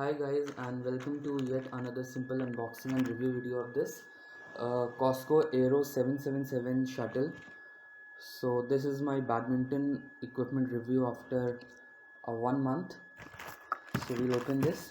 Hi guys, and welcome to yet another simple unboxing and review video of this Costco Aero 777 shuttle. So this is my badminton equipment review after 1 month. So we'll open this.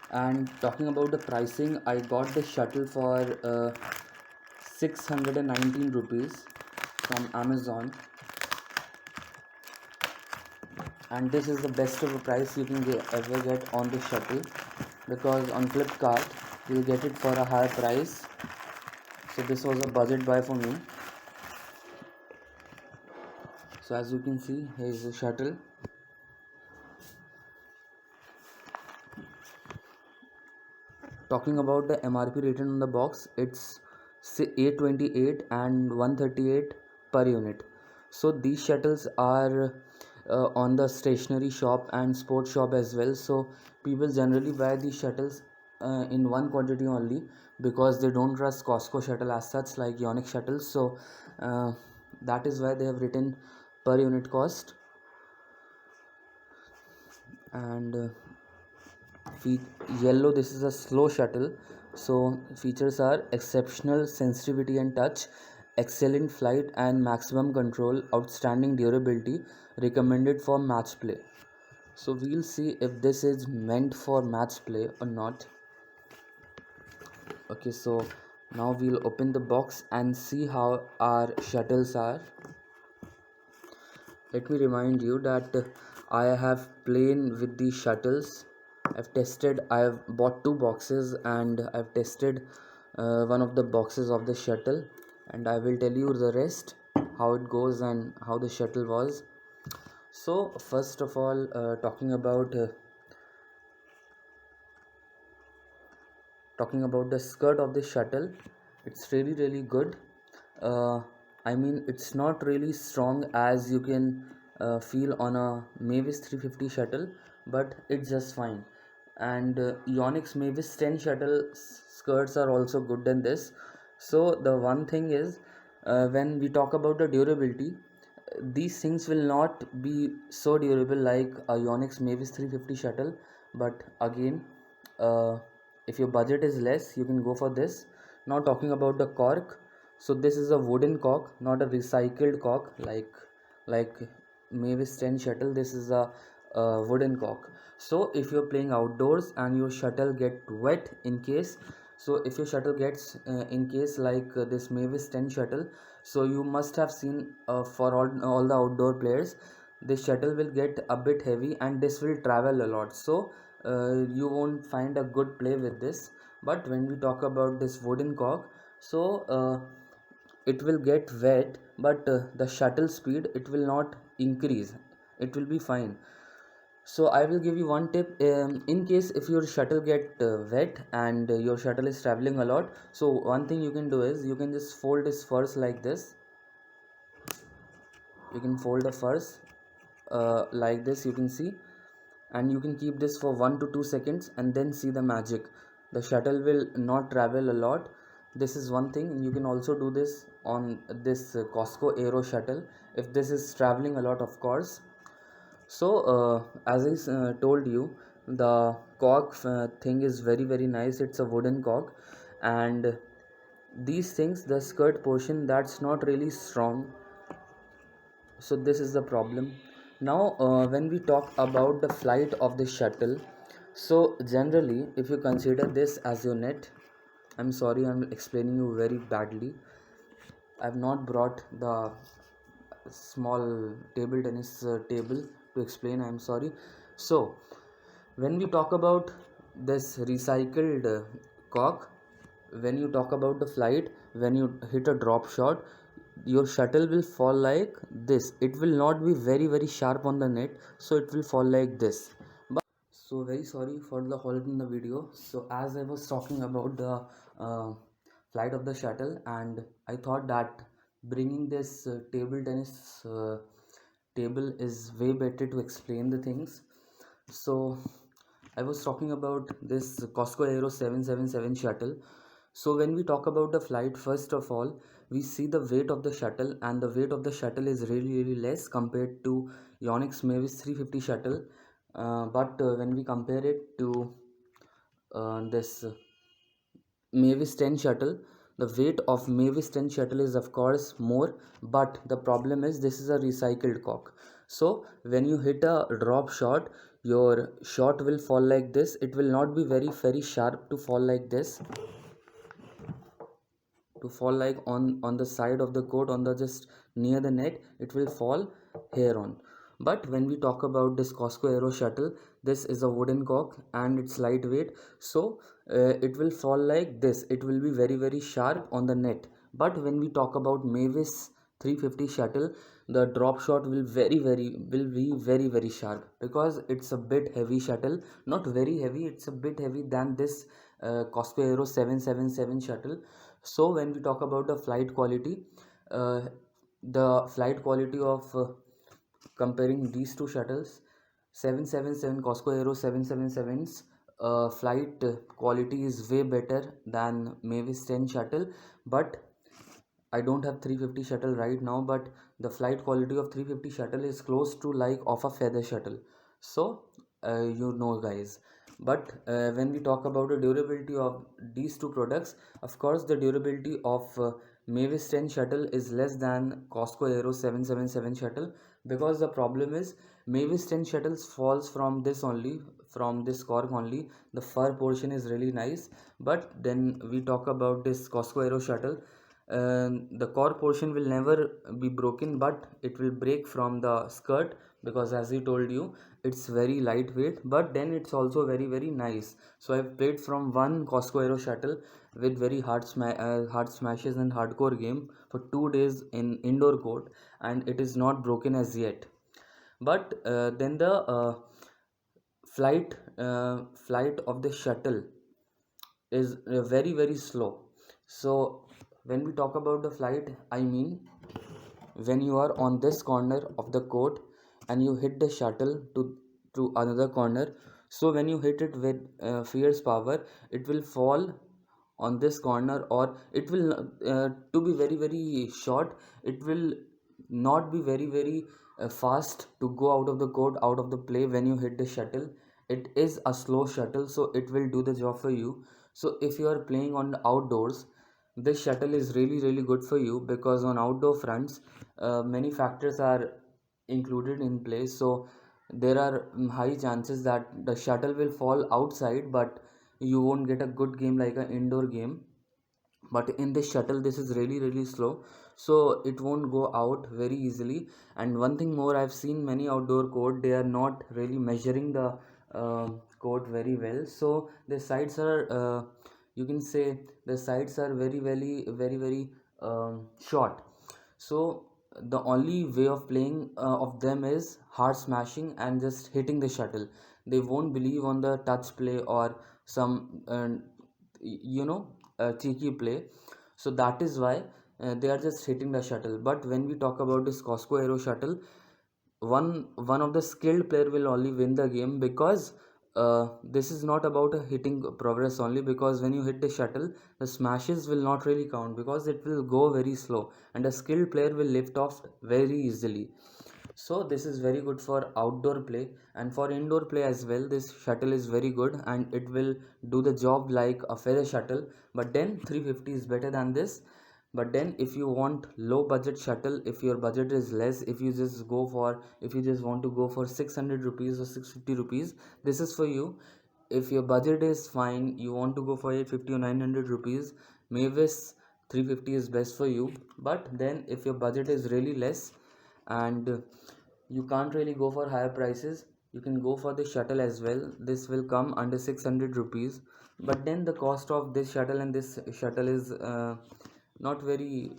And talking about the pricing, I got the shuttle for 619 rupees from Amazon, and this is the best of a price you can ever get on the shuttle, because on Flipkart you'll get it for a higher price. So this was a budget buy for me. So as you can see, here is the shuttle. Talking about the MRP written on the box, it's 828 and 138 per unit. So these shuttles are on the stationery shop and sports shop as well. So people generally buy these shuttles in one quantity only, because they don't trust Costco shuttle as such like Yonex shuttles. So that is why they have written per unit cost. And yellow, this is a slow shuttle. So features are exceptional sensitivity and touch, excellent flight and maximum control, outstanding durability, recommended for match play. So we'll see if this is meant for match play or not. Okay, so now we'll open the box and see how our shuttles are. Let me remind you that I have played with these shuttles. I've bought two boxes and I've tested one of the boxes of the shuttle, and I will tell you the rest, how it goes and how the shuttle was. So first of all, talking about the skirt of the shuttle, it's really good. uh, I mean, it's not really strong as you can feel on a Mavis 350 shuttle, but it's just fine. And Yonex Mavis 10 shuttle skirts are also good than this. So the one thing is, when we talk about the durability, these things will not be so durable like a Yonex Mavis 350 shuttle. But again, if your budget is less, you can go for this. Now talking about the cork, so this is a wooden cork, not a recycled cork like Mavis 10 shuttle. This is a wooden cork. So if you're playing outdoors and your shuttle get wet in case, so if your shuttle gets in case like this Mavis 10 shuttle, so you must have seen, for all the outdoor players, this shuttle will get a bit heavy and this will travel a lot. So you won't find a good play with this. But when we talk about this wooden cork, so it will get wet, but the shuttle speed, it will not increase, it will be fine. So I will give you one tip. In case if your shuttle get wet and your shuttle is traveling a lot, so one thing you can do is you can just fold this first like this. You can fold the first like this, you can see, and you can keep this for 1 to 2 seconds and then see the magic. The shuttle will not travel a lot. This is one thing. You can also do this on this Costco Aero shuttle if this is traveling a lot, of course. So as I told you, the cork thing is very nice. It's a wooden cork, and these things, the skirt portion, that's not really strong. So this is the problem. Now when we talk about the flight of the shuttle, so generally if you consider this as your net, I'm sorry, I'm explaining you very badly. I've not brought the small table tennis table to explain, I'm sorry. So when we talk about this recycled cork, when you talk about the flight, when you hit a drop shot, your shuttle will fall like this. It will not be very sharp on the net, so it will fall like this. But so very sorry for the halt in the video. So as I was talking about the uh, flight of the shuttle, and I thought that bringing this table tennis table is way better to explain the things. So I was talking about this Costco Aero 777 shuttle. So when we talk about the flight, first of all, we see the weight of the shuttle, and the weight of the shuttle is really less compared to Yonex Mavis 350 shuttle. but when we compare it to this Mavis 10 shuttle, the weight of Mavis 10 shuttle is of course more, but the problem is this is a recycled cork. So when you hit a drop shot, your shot will fall like this. It will not be very sharp to fall like this, to fall like on the side of the court, on the just near the net. It will fall here on. But when we talk about this Costco Aero shuttle, this is a wooden cork and it's lightweight, so it will fall like this. It will be very sharp on the net. But when we talk about Mavis 350 shuttle, the drop shot will be very sharp, because it's a bit heavy shuttle. Not very heavy, it's a bit heavy than this Costco Aero 777 shuttle. So when we talk about the flight quality, uh, the flight quality of comparing these two shuttles, 777 Costco Aero 777's flight quality is way better than Mavis 10 shuttle. But I don't have 350 shuttle right now, but the flight quality of 350 shuttle is close to like of a feather shuttle. So you know guys. But when we talk about the durability of these two products, of course the durability of Mavis 10 shuttle is less than Costco Aero 777 shuttle, because the problem is Mavis 10 shuttles falls from this only, from this cork only. The fur portion is really nice. But then we talk about this Costco Aero shuttle, the core portion will never be broken, but it will break from the skirt, because as I told you, it's very lightweight. But then it's also very nice. So I've played from one Costco Aero shuttle with very hard smashes and hardcore game for 2 days in indoor court, and it is not broken as yet. But then the flight of the shuttle is very slow. So when we talk about the flight, I mean when you are on this corner of the court and you hit the shuttle to another corner, so when you hit it with fierce power, it will fall on this corner, or it will to be very short, it will not be very fast to go out of the court, out of the play. When you hit the shuttle, it is a slow shuttle, so it will do the job for you. So if you are playing on the outdoors, this shuttle is really good for you, because on outdoor fronts many factors are included in place. So there are high chances that the shuttle will fall outside, but you won't get a good game like an indoor game. But in this shuttle, this is really slow, so it won't go out very easily. And one thing more, I've seen many outdoor court, they are not really measuring the court very well. So the sides are you can say the sides are very short. So the only way of playing of them is hard smashing and just hitting the shuttle. They won't believe on the touch play or some you know cheeky play. So that is why they are just hitting the shuttle. But when we talk about this Costco Aero shuttle, one of the skilled player will only win the game, because this is not about a hitting progress only, because when you hit the shuttle, the smashes will not really count, because it will go very slow and a skilled player will lift off very easily. So this is very good for outdoor play, and for indoor play as well. This shuttle is very good and it will do the job like a feather shuttle. But then 350 is better than this. But then if you want low budget shuttle, if your budget is less, if you just want to go for 600 rupees or 650 rupees, this is for you. If your budget is fine, you want to go for 850 or 900 rupees, Mavis 350 is best for you. But then if your budget is really less and you can't really go for higher prices, you can go for the shuttle as well. This will come under 600 rupees. But then the cost of this shuttle and this shuttle is not very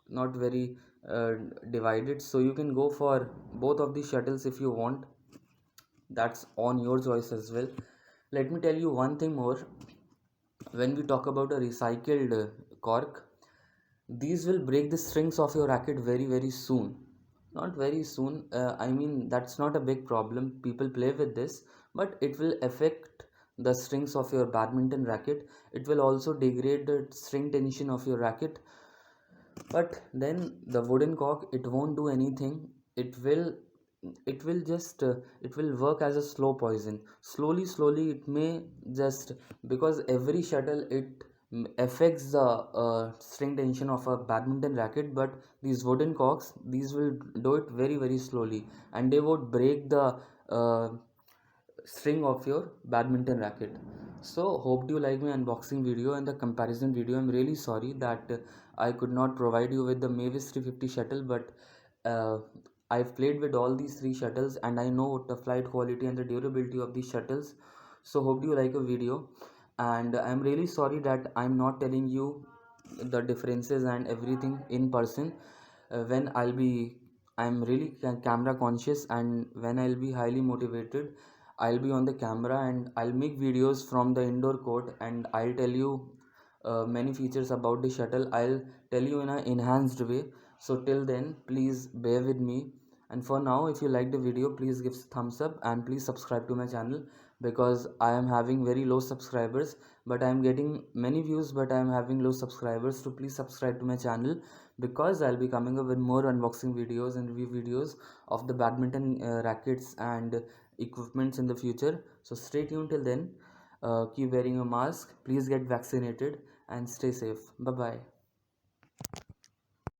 not very uh, divided. So you can go for both of these shuttles if you want. That's on your choice as well. Let me tell you one thing more. When we talk about a recycled cork, these will break the strings of your racket very soon. Not very soon, I mean that's not a big problem, people play with this. But it will affect the strings of your badminton racket. It will also degrade the string tension of your racket. But then the wooden cork, it won't do anything. It will it will just it will work as a slow poison. Slowly it may just, because every shuttle it affects the string tension of a badminton racket, but these wooden cocks, these will do it very slowly, and they would break the uh, string of your badminton racket. So hope you like my unboxing video and the comparison video. I'm really sorry that I could not provide you with the Mavis 350 shuttle, but uh, I've played with all these three shuttles and I know the flight quality and the durability of these shuttles. So hope you like a video, and I'm really sorry that I'm not telling you the differences and everything in person. When I'm really camera conscious, and when I'll be highly motivated, I'll be on the camera and I'll make videos from the indoor court, and I'll tell you many features about the shuttle. I'll tell you in an enhanced way. So till then, please bear with me. And for now, if you like the video, please give thumbs up and please subscribe to my channel, because I am having very low subscribers, but I am getting many views, but I am having low subscribers. So please subscribe to my channel, because I'll be coming up with more unboxing videos and review videos of the badminton rackets and equipments in the future. So stay tuned till then. Keep wearing a mask, please get vaccinated, and stay safe. Bye bye.